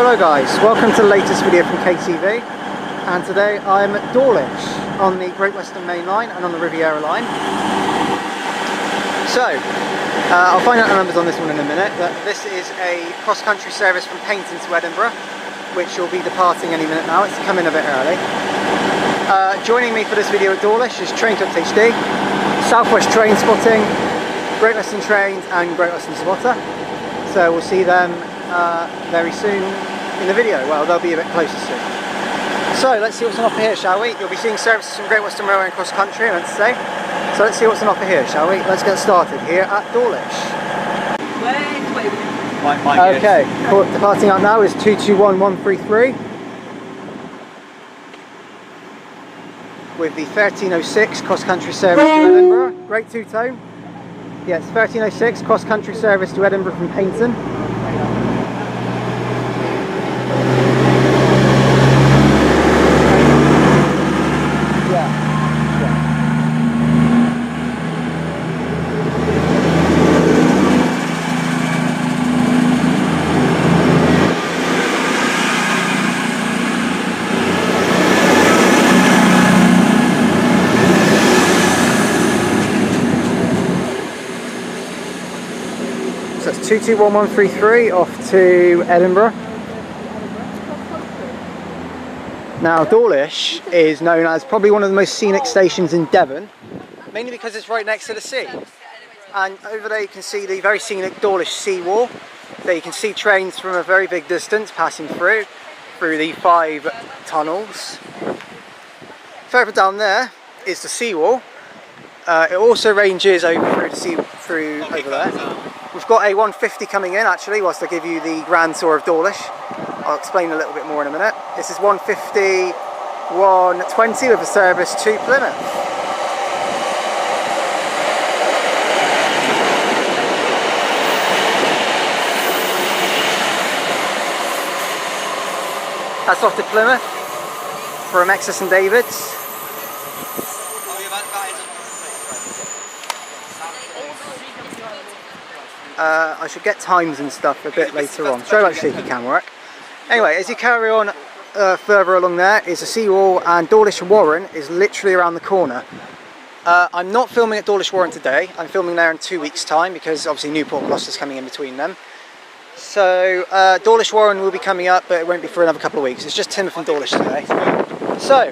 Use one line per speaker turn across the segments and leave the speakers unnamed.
Hello guys, welcome to the latest video from KTV, and today I'm at Dawlish on the Great Western Main Line and on the Riviera Line. So, I'll find out the numbers on this one in a minute, but this is a cross-country service from Paignton to Edinburgh, which will be departing any minute now. It's come in a bit early. Joining me for this video at Dawlish is TrainclipsHD, West Trainspotting, Great Western Trains and GreatWesternSpotter. So we'll see them very soon in the video. Well, they'll be a bit closer soon. So let's see what's on offer here, shall we? You'll be seeing services from Great Western Railway and CrossCountry, I meant to say. So let's see what's on offer here, shall we? Let's get started here at Dawlish. Okay, departing out now is 221133 with the 1306 cross-country service to Edinburgh. Great two-tone. Yes, 1306 cross-country service to Edinburgh from Paignton. So it's 221133 off to Edinburgh. Now Dawlish is known as probably one of the most scenic stations in Devon, mainly because it's right next to the sea. And over there you can see the very scenic Dawlish seawall. There you can see trains from a very big distance passing through the 5 tunnels. Further down there is the seawall. It also ranges over through over there. We've got a 150 coming in actually, whilst I give you the grand tour of Dawlish. I'll explain a little bit more in a minute. This is 150, 120 with a service to Plymouth. That's off to Plymouth from Excess and Davids. I should get times and stuff a bit later on. So actually if it can work. Anyway, as you carry on further along there is a seawall, and Dawlish Warren is literally around the corner. I'm not filming at Dawlish Warren today. I'm filming there in 2 weeks' time because obviously Newport is coming in between them. So Dawlish Warren will be coming up, but it won't be for another couple of weeks. It's just Tim from Dawlish today. So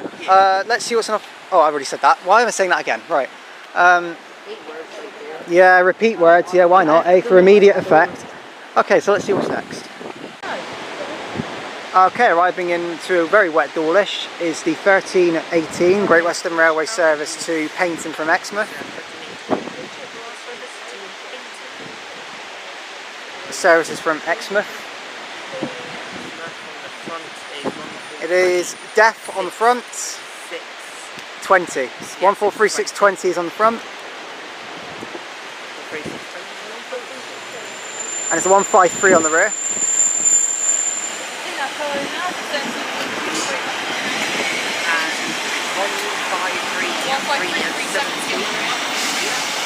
let's see what's on offer. Oh, I've already said that. Why am I saying that again? Right. Yeah, repeat words, yeah, why not, for immediate effect. Okay, so let's see what's next. Okay, arriving into a very wet Dawlish is the 1318 Great Western Railway service to Paignton from Exmouth. The service is from Exmouth. It is DEF on the front, 20. 143620 is on the front. And it's a 153 on the rear.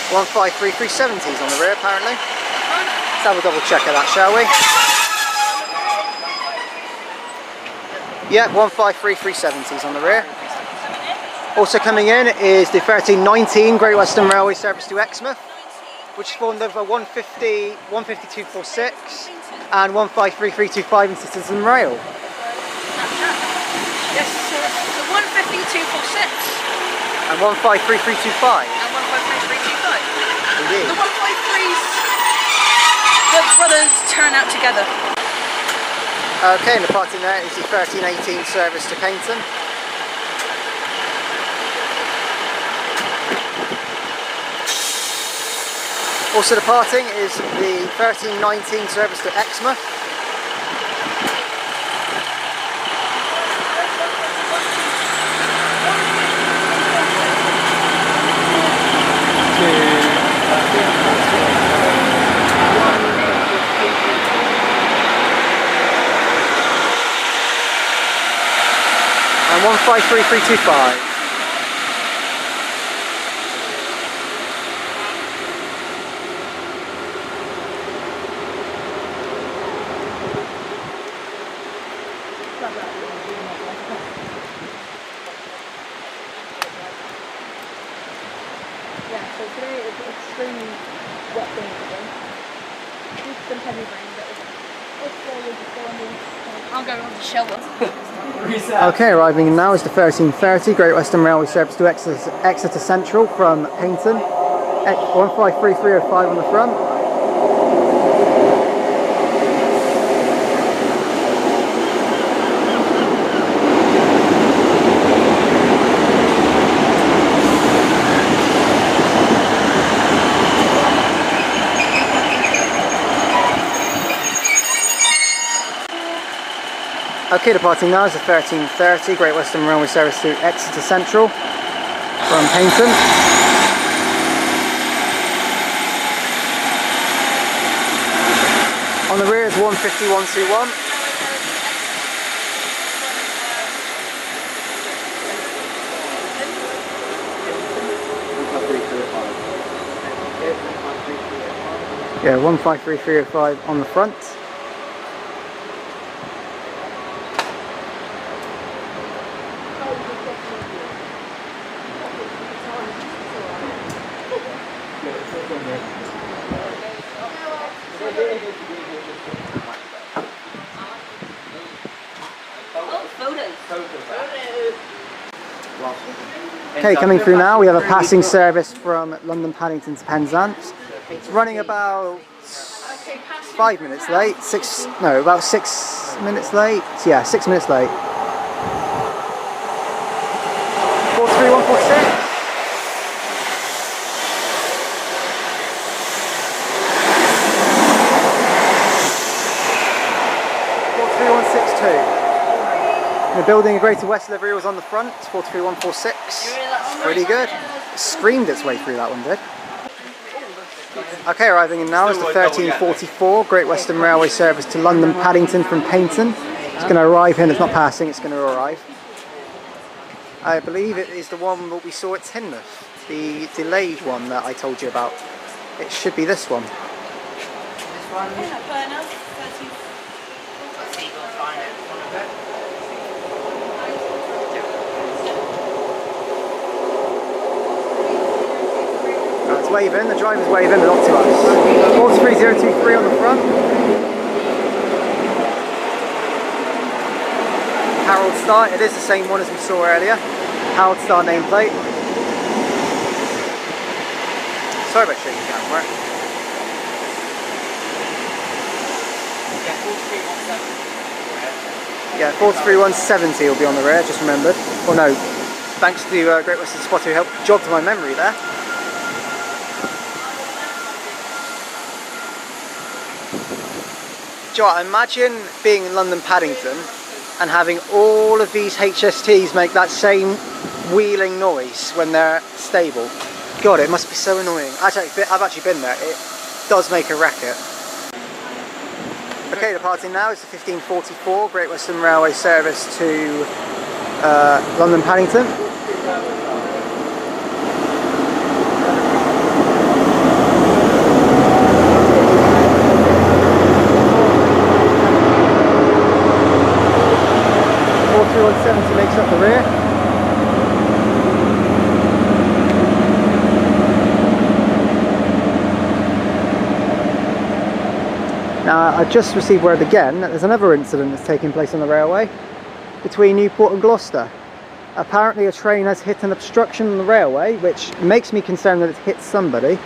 153,370s on the rear apparently. Let's have a double check of that, shall we? Yeah, 153,370s on the rear. Also coming in is the 1319 Great Western Railway service to Exmouth, which is formed of a 150, 15246 and 153325 in Citizen Rail.
Yes, so the 15246
and 153325
and 153325.
Indeed.
The 153s, the brothers turn out together.
Okay, and departing there is the 1318 service to Paignton. Also departing is the 1319 service to Exmouth. And 153325.
extremely wet thing again. Just some heavy rain, but I'll go on the shower.
Okay, arriving now is the 1330 Great Western Railway service to Exeter Central from Paignton. 153305 on the front. Okay, departing now is the 1330 Great Western Railway service to Exeter Central from Paignton. On the rear is 15121. Yeah, 153305 on the front. Okay, coming through now, we have a passing service from London Paddington to Penzance. It's running about 5 minutes late, about 6 minutes late. Yeah, 6 minutes late. 43146. The building, a Greater West livery was on the front, 43146. Pretty good. It screamed its way through, that one did. Okay, arriving in now is the 1344 Great Western Railway service to London Paddington from Paignton. It's going to arrive here, it's not passing, it's going to arrive. I believe it is the one that we saw at Teignmouth, the delayed one that I told you about. It should be this one. It's waving, the driver's waving, but not to us. 43023 on the front. Harold Star, it is the same one as we saw earlier. Harold Star nameplate. Sorry about shaking the camera. Yeah, 43170 will be on the rear, just remembered. Well no, thanks to Great Western Spotter who helped jog to my memory there. Do you know what, imagine being in London Paddington and having all of these HSTs make that same wheeling noise when they're stable. God, it must be so annoying. Actually, I've actually been there. It does make a racket. Okay, departing now is the 1544 Great Western Railway service to London Paddington. Makes up the rear. Now I've just received word again that there's another incident that's taking place on the railway between Newport and Gloucester. Apparently a train has hit an obstruction on the railway, which makes me concerned that it's hit somebody.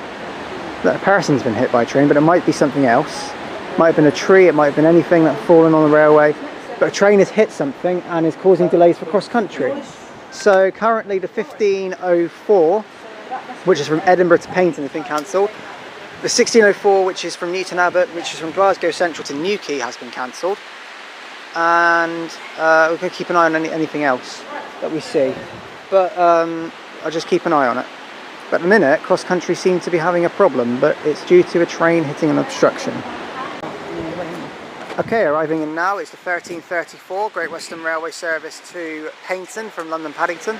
That a person's been hit by a train, but it might be something else. It might have been a tree, it might have been anything that's fallen on the railway. But a train has hit something and is causing delays for cross-country. So currently the 1504, which is from Edinburgh to Paignton, has been cancelled. The 1604, which is from Newton Abbot, which is from Glasgow Central to Newquay, has been cancelled. And we're going to keep an eye on anything else that we see. But I'll just keep an eye on it. But at the minute, cross-country seems to be having a problem, but it's due to a train hitting an obstruction. Okay, arriving in now is the 1334 Great Western Railway service to Paignton from London Paddington.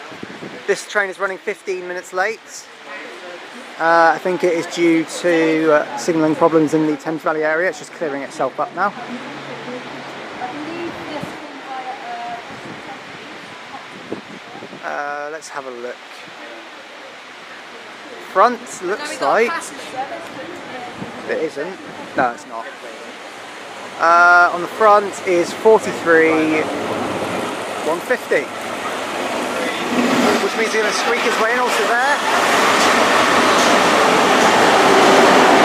This train is running 15 minutes late. I think it is due to signalling problems in the Thames Valley area. It's just clearing itself up now. Let's have a look. front, looks like. It isn't. No, it's not. On the front is 43,150. Which means he's going to squeak his way in also there.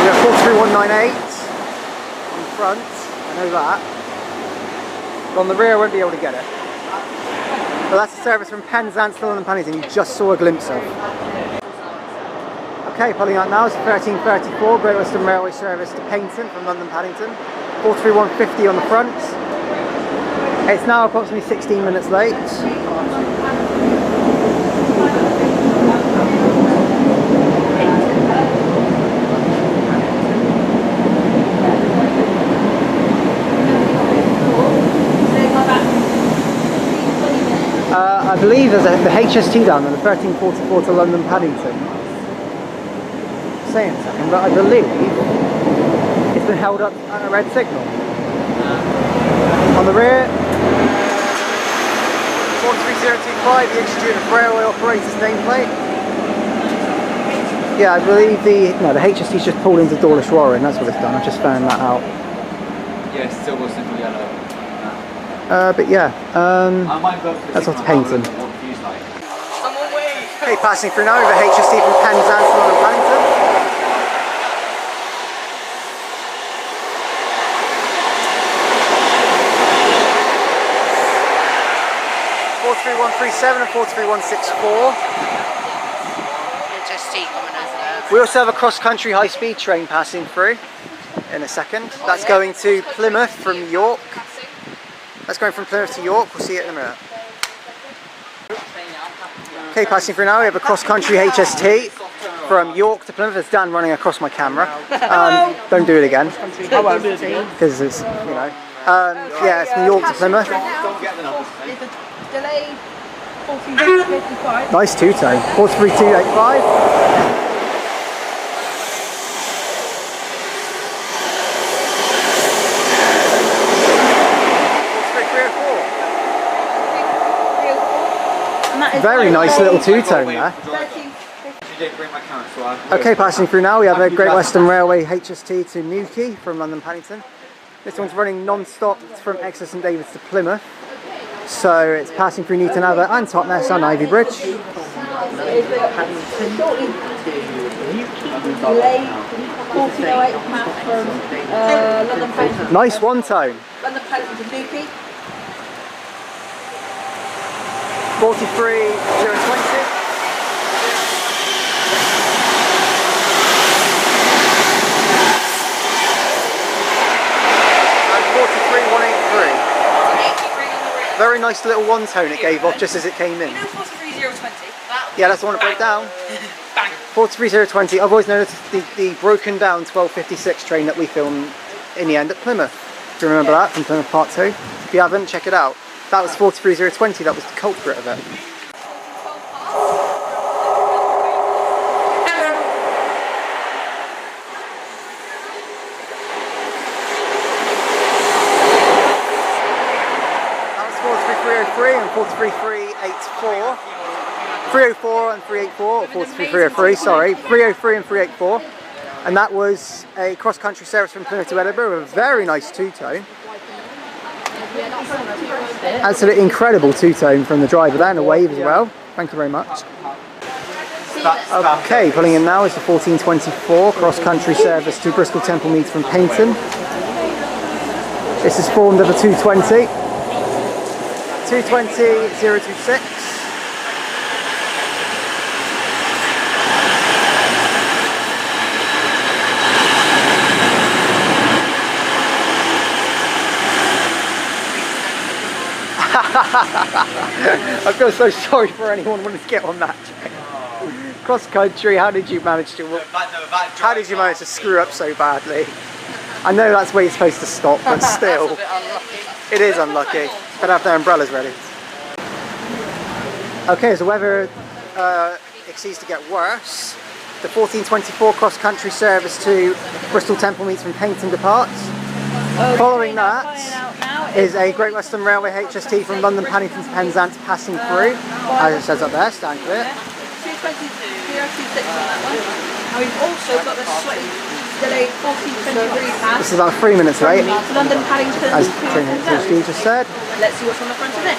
We have 43,198 on the front, I know that. But on the rear I won't be able to get it. But that's a service from Penzance to London Paddington you just saw a glimpse of. Okay, pulling out now is 1334 Great Western Railway service to Paignton from London Paddington. 43,150 on the front. It's now approximately 16 minutes late. I believe there's the HST down there, the 1344 to London Paddington. Say in a second, but I believe it's been held up at a red signal. On the rear, 43025, the Institute of Railway Operators nameplate. Yeah, I believe the HST's just pulled into Dawlish Warren, that's what it's done, I've just found that out.
Yeah, it's still was simple yellow.
But yeah, that's off to Paignton. Okay, passing through now over HST from Penzance to London Paddington. 43137 and 43164.
HST coming over there.
We also have a cross-country high-speed train passing through in a second. That's going to Plymouth from York. That's going from Plymouth to York. We'll see it in a minute. Okay, passing through now, we have a cross-country HST from York to Plymouth. There's Dan running across my camera. Don't do it again. Because it's, you know. Yeah, it's from York to Plymouth. Nice two-tone. 43285. Very nice little two-tone there. Okay, passing through now, we have a Great Western Railway HST to Newquay from London Paddington. This one's running non-stop from Exeter St David's to Plymouth. So it's passing through Newton Abbot and Totnes and Ivy Bridge. Nice one-tone. 43020. And 43183. Very nice little one tone it gave off just as it came in.
You know 43020?
Yeah, that's the one that broke down.
Bang.
43020. I've always noticed the broken down 1256 train that we filmed in the end at Plymouth. Do you remember that from Plymouth Part 2? If you haven't, check it out. That was 43020, that was the culprit of it. That was 43303 and 43384. 304 and 384, or 43303, sorry. 303 and 384. And that was a cross-country service from Plymouth to Edinburgh with a very nice two-tone. Absolutely incredible two-tone from the driver there, and a wave as well. Thank you very much. Okay, pulling in now is the 1424 cross-country service to Bristol Temple Meads from Paignton. This is formed of a 220, 026. I feel so sorry for anyone wanting to get on that train. Cross country, how did you manage to screw up so badly? I know that's where you're supposed to stop, but still, it is unlucky. Better have their umbrellas ready. Okay, as the weather exceeds to get worse, the 1424 cross country service to Bristol Temple Meads from Paignton departs. Okay, following that is a Great Western Railway HST from London Paddington to Penzance passing through. As it says up there, stand clear.
3026 on that one. And we've also got the slightly delayed 1423 pass.
This is about 3 minutes late,
London Paddington
as
to
TrainclipsHD just said.
Let's see what's on the front of this.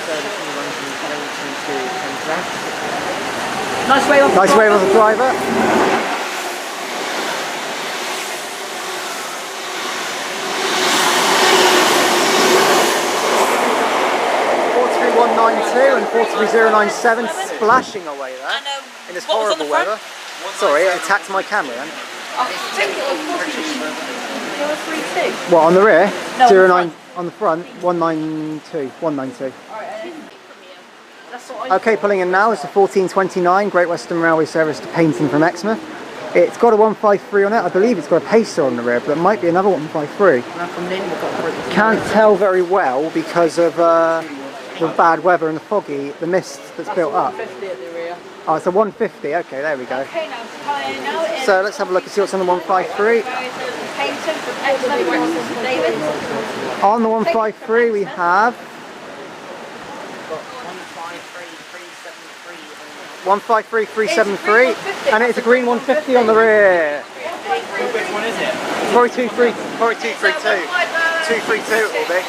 Nice wave off
Nice wave of the driver. 43192 and 43097 splashing away there in this horrible weather. Sorry, it attacked my camera then. What, on the rear?
No,
09 on the front, 192. 192. Okay, pulling in now is the 1429 Great Western Railway service to Paignton from Exmouth. It's got a 153 on it. I believe it's got a pacer on the rear, but it might be another 153. Can't tell very well because of the bad weather and the foggy, the mist that's built up. Oh, it's a 150. Okay, there we go. So let's have a look and see what's on the 153. On the 153 we have 153373, and it's a green 150 on the rear.
Which one is it?
Probably 232. 232 it will be.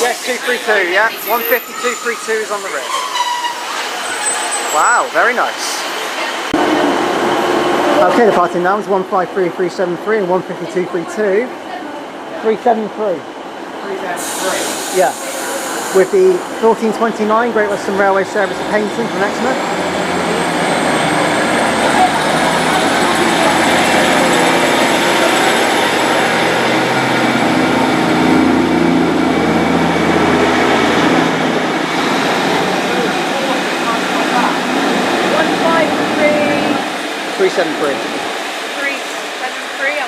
Yes, 232, yeah. 15232 is on the rear. Wow, very nice. Okay, the party now is 153373 and 15232. 373. 373. Yeah. With the 1429 Great Western Railway service to Paignton from Exmouth.
And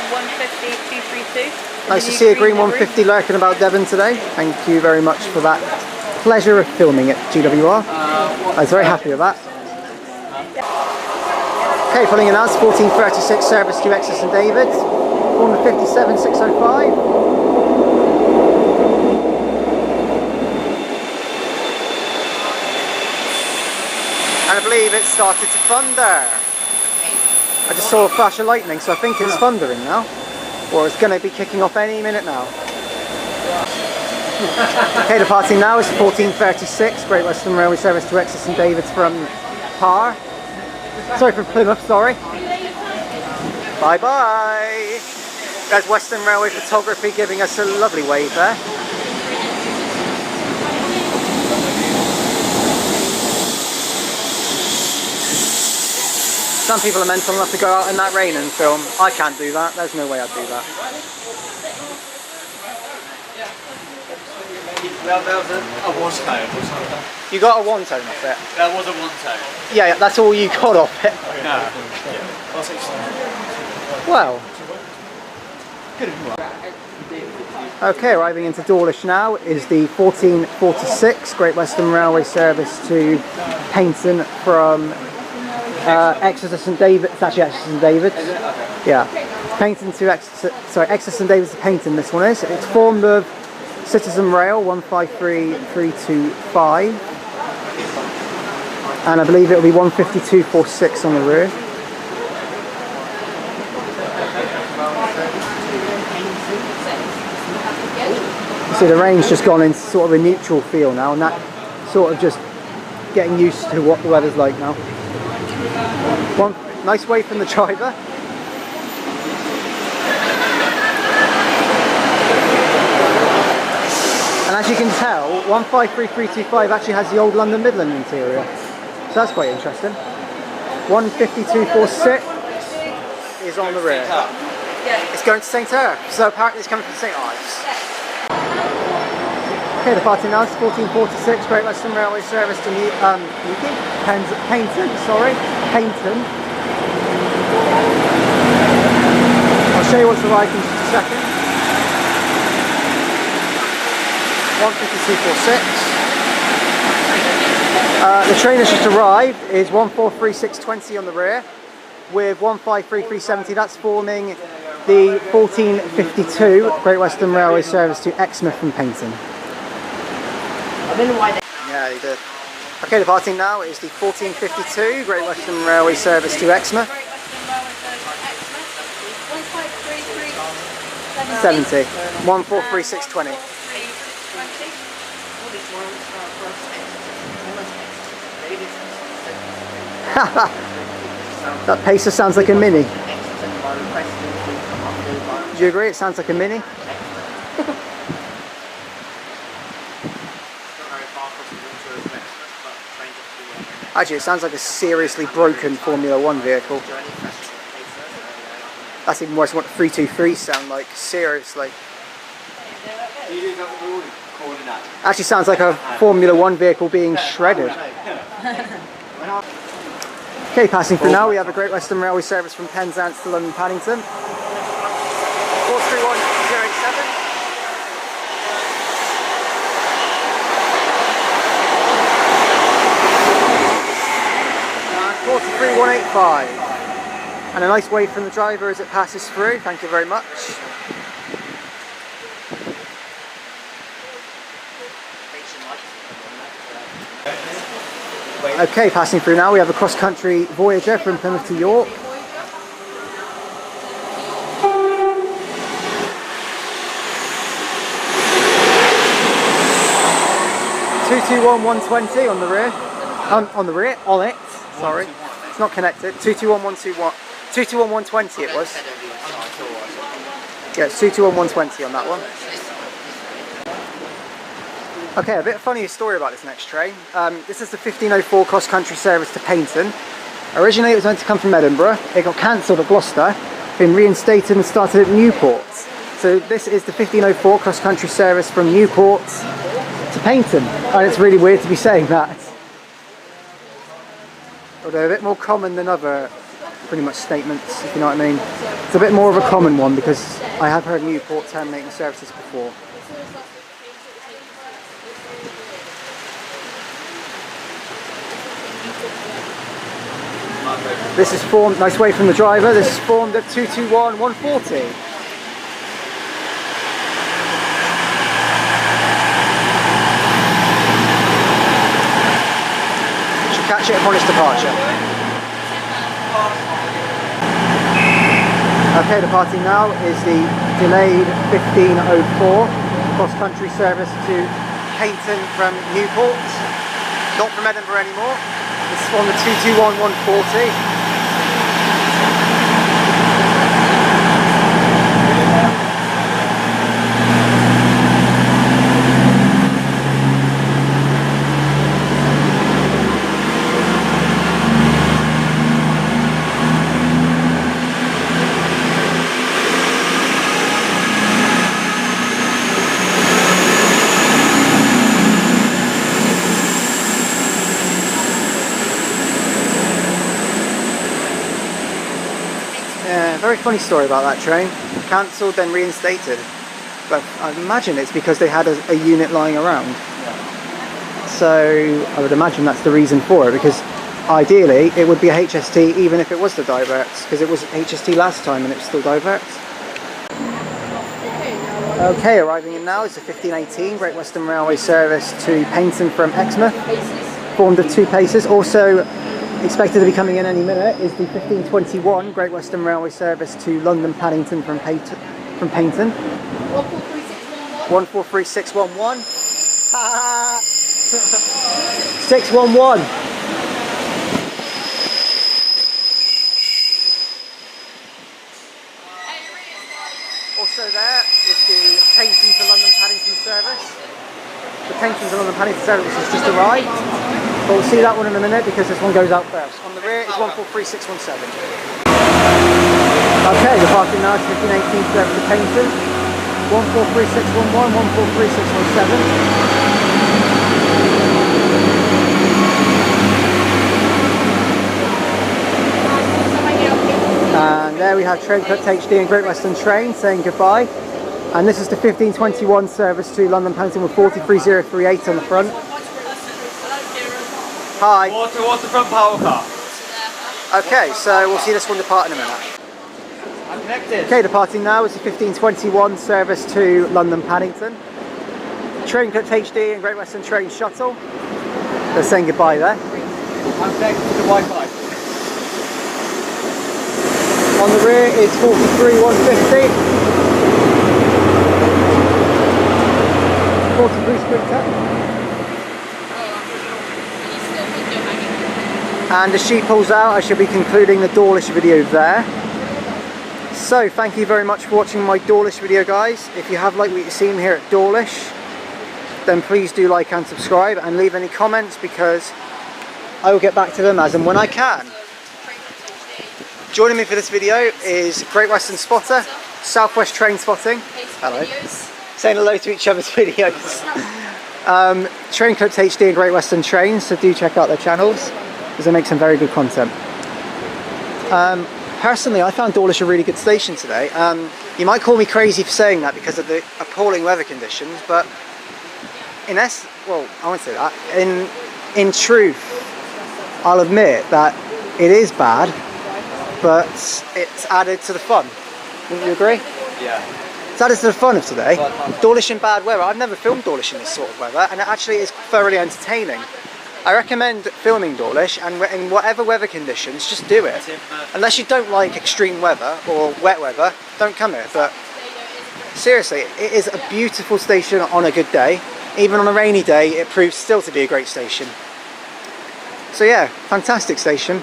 150 232.
Nice to see a green 150 lurking about Devon today. Thank you very much for that pleasure of filming at GWR. I was very happy with that. Okay, pulling in now, 1436 service to Exeter St David's. 457 605. And I believe it started to thunder. I just saw a flash of lightning, so I think it's thundering now. Or it's going to be kicking off any minute now. Okay, departing now is 1436 Great Western Railway service to Exeter St David's from Par. Sorry, from Plymouth, sorry. Bye bye. There's Western Railway Photography giving us a lovely wave there. Some people are mental enough to go out in that rain and film. I can't do that. There's no way I'd do that.
There was a one-tone.
You got a one-tone off it?
There was a one-tone.
Yeah, that's all you got off it.
No.
Well. Okay, arriving into Dawlish now is the 1446 Great Western Railway service to Paignton from Exeter St David's. It's actually Exeter St David's. Yeah. Paignton to Exeter, sorry, Exeter St David's to Paignton, this one is. It's formed of Citizen Rail 153325. And I believe it will be 15246 on the rear. See, the rain's just gone into sort of a neutral feel now, and that sort of just getting used to what the weather's like now. One nice wave from the driver. And as you can tell, 153325 actually has the old London Midland interior. So that's quite interesting. 15246 is on the rear. It's going to St Erf, so apparently it's coming from St Ives. Okay, the party now is 1446 Great Western Railway service to Paignton, sorry, Paignton. I'll show you what's arrived in just a second. 15246. The train that's just arrived is 143620 on the rear with 153370. That's forming the 1452 Great Western Railway service to Exmouth from Paignton.
I don't know why they...
Yeah, he did. Okay, departing now is the 1452 Great Western Railway service to Exmouth. 70. 143620. That pacer sounds like a Mini. Do you agree? It sounds like a Mini. Actually, it sounds like a seriously broken Formula 1 vehicle. That's even worse than what the 323s sound like, seriously. Actually sounds like a Formula 1 vehicle being shredded. Okay, passing through now, we have a Great Western Railway service from Penzance to London Paddington. 431087. 43185. And a nice wave from the driver as it passes through. Thank you very much. Okay, passing through now, we have a cross-country Voyager from Plymouth to York. (221-120) on the rear. On it. Sorry, it's not connected. 221-121. 221-120 it was. Yeah, it's 221-120 on that one. Okay, a bit funny story about this next train. This is the 1504 cross-country service to Paignton. Originally it was meant to come from Edinburgh. It got cancelled at Gloucester, been reinstated and started at Newport. So this is the 1504 cross-country service from Newport to Paignton. And it's really weird to be saying that. Although a bit more common than other pretty much statements, if you know what I mean. It's a bit more of a common one because I have heard Newport terminating services before. This is formed, nice way from the driver, this is formed at 221-140. Should catch it upon its departure. Okay, departing now is the delayed 1504 cross-country service to Paignton from Newport. Not from Edinburgh anymore. This is on the 221-140. Very funny story about that train. Cancelled, then reinstated. But I imagine it's because they had a unit lying around. Yeah. So I would imagine that's the reason for it, because ideally it would be a HST even if it was the diverts, because it was HST last time and it was still diverts. Okay, arriving in now is the 1518 Great Western Railway service to Paignton from Exmouth. Formed of 2 paces. Also expected to be coming in any minute is the 1521 Great Western Railway service to London Paddington from Paignton. 143611. 611. Also there is the Paignton to London Paddington service. The Paignton to London Paddington service has just arrived. But we'll see that one in a minute because this one goes out first. On the rear is 143617. Okay, departing now to 1518 service to Paignton. 143611, 143617. And there we have TrainclipsHD and Great Western Train saying goodbye. And this is the 1521 service to London Paddington with 43038 on the front. Hi.
Waterfront power car.
Okay, so we'll see this one depart in a minute.
I'm connected.
Okay, departing now is the 1521 service to London Paddington. TrainclipsHD and Great Western Train shuttle. They're saying goodbye there.
I'm connected to the Wi-Fi.
On the rear is 43,150. 43 Sprinter. And as she pulls out, I shall be concluding the Dawlish video there. So thank you very much for watching my Dawlish video, guys. If you have liked what you've seen here at Dawlish, then please do like and subscribe and leave any comments, because I will get back to them as and when I can. Joining me for this video is GreatWesternSpotter, Southwest Trainspotting. Hello. Saying hello to each other's videos. TrainclipsHD and Great Western Trains, so do check out their channels, because they make some very good content. Personally, I found Dawlish a really good station today. You might call me crazy for saying that because of the appalling weather conditions, but well, I won't say that. In truth, I'll admit that it is bad, but it's added to the fun. Wouldn't you agree?
Yeah.
It's added to the fun of today. Dawlish in bad weather. I've never filmed Dawlish in this sort of weather, and it actually is thoroughly entertaining. I recommend filming Dawlish, and in whatever weather conditions, just do it. Unless you don't like extreme weather or wet weather, don't come here. But seriously, it is a beautiful station on a good day. Even on a rainy day, it proves still to be a great station. So yeah, fantastic station.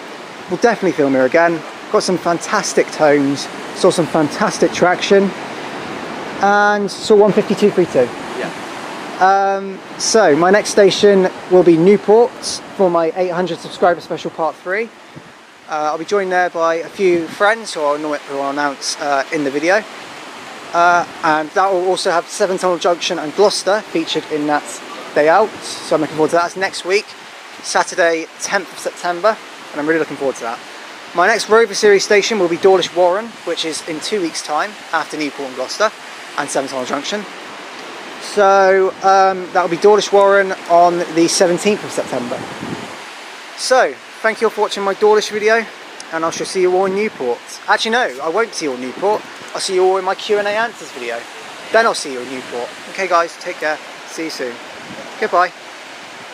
We'll definitely film here again. Got some fantastic tones, saw some fantastic traction, and saw 152.32.
Yeah.
So my next station will be Newport for my 800 subscriber special part 3. I'll be joined there by a few friends who I'll announce in the video. And that will also have Seven Tunnel Junction and Gloucester featured in that day out. So I'm looking forward to that. That's next week, Saturday 10th of September, and I'm really looking forward to that. My next Rover Series station will be Dawlish Warren, which is in 2 weeks' time after Newport and Gloucester and Seven Tunnel Junction. So that will be Dawlish Warren on the 17th of September. So thank you all for watching my Dawlish video, and I shall see you all in Newport. Actually no, I won't see you all in Newport. I'll see you all in my Q&A answers video. Then I'll see you in Newport. Okay guys, take care. See you soon. Goodbye.